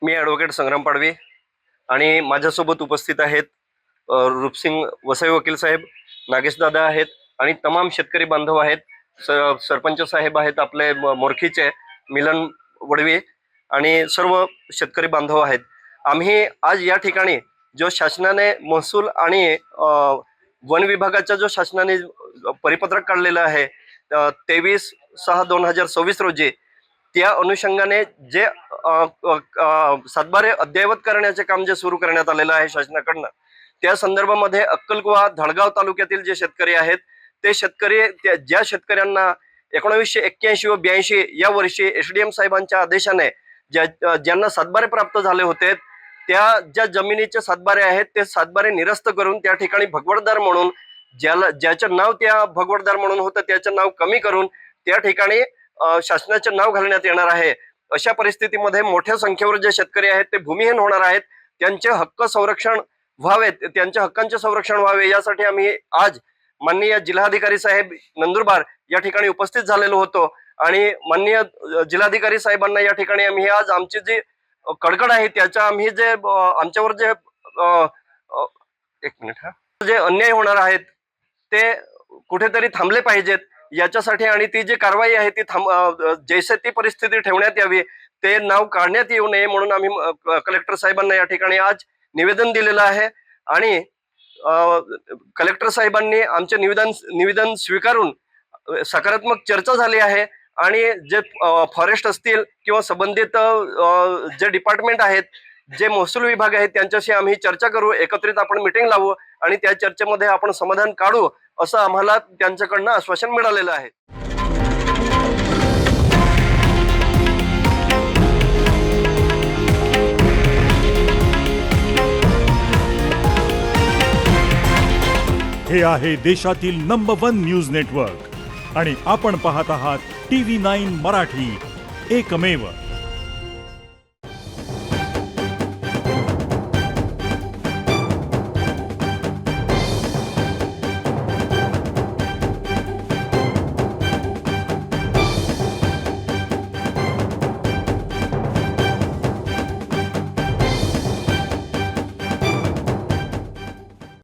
मी advocate संग्राम पाडवी आणि माझ्यासोबत उपस्थित आहेत रूपसिंग वसई वकील साहेब, नागेश दादा आहेत आणि तमाम शेतकरी बांधव आहेत. सरपंच साहेब आहेत आपले मोरखीचे, मिलन वडवी आणि सर्व शेतकरी बांधव आहेत. आम्ही आज या ठिकाणी जो शासनाने महसूल आणि वन विभागाचा जो शासनाने परिपत्रक काढलेलं आहे 23/6/2026 रोजी, त्या अनुषंगाने जे सातबारे अद्ययावत करण्याचे काम जे सुरू करण्यात आलेलं आहे शासनाकडनं, त्या संदर्भामध्ये अक्कलकुवा धडगाव तालुक्यातील जे शेतकरी आहेत ते शेतकरी ज्या शेतकऱ्यांना 1981 व 82 या वर्षी SDM साहेबांच्या आदेशाने ज्यांना सातबारे प्राप्त झाले होते, त्या ज्या जमिनीचे सातबारे आहेत ते सातबारे निरस्त करून त्या ठिकाणी भगवतदार म्हणून ज्याचं नाव त्या भगवतदार म्हणून होतं त्याचं नाव कमी करून त्या ठिकाणी शासनाचे नाव घालण्यात येणार आहे. अशा परिस्थितीमध्ये मोठ्या संख्येवर जे शेतकरी आहेत ते भूमिहीन होणार आहेत. त्यांचे हक्क संरक्षण व्हावेत, त्यांच्या हक्कांचे संरक्षण व्हावे यासाठी आम्ही आज माननीय जिल्हाधिकारी साहेब नंदुरबार या ठिकाणी उपस्थित झालेलो होतो आणि माननीय जिल्हाधिकारी साहेबांना या ठिकाणी आम्ही आज आमची जी कडकड आहे त्याच्या आम्ही जे आमच्यावर जे एक मिनिट जे अन्याय होणार आहेत ते कुठेतरी थांबले पाहिजेत याच्यासाठी आणि ती जी कारवाई आहे ती जैसे ती परिस्थिती ठेवण्यात यावी, ते नाव काढण्यात येऊ नये म्हणून आम्ही कलेक्टर साहेबांना या ठिकाणी आज निवेदन दिलेलं आहे आणि कलेक्टर साहेबांनी आमचे निवेदन स्वीकारून सकारात्मक चर्चा झाली आहे आणि जे फॉरेस्ट असतील किंवा संबंधित जे डिपार्टमेंट आहेत, जे महसूल विभाग आहेत त्यांच्याशी आम्ही चर्चा करू, एकत्रित आपण मीटिंग लावू आणि त्या चर्चेमध्ये आपण समाधान काढू असं आम्हाला त्यांच्याकडनं आश्वासन मिळालेलं आहे. हे आहे देशातील नंबर 1 न्यूज नेटवर्क आणि आपण पाहत आहात TV9 मराठी, एकमेव.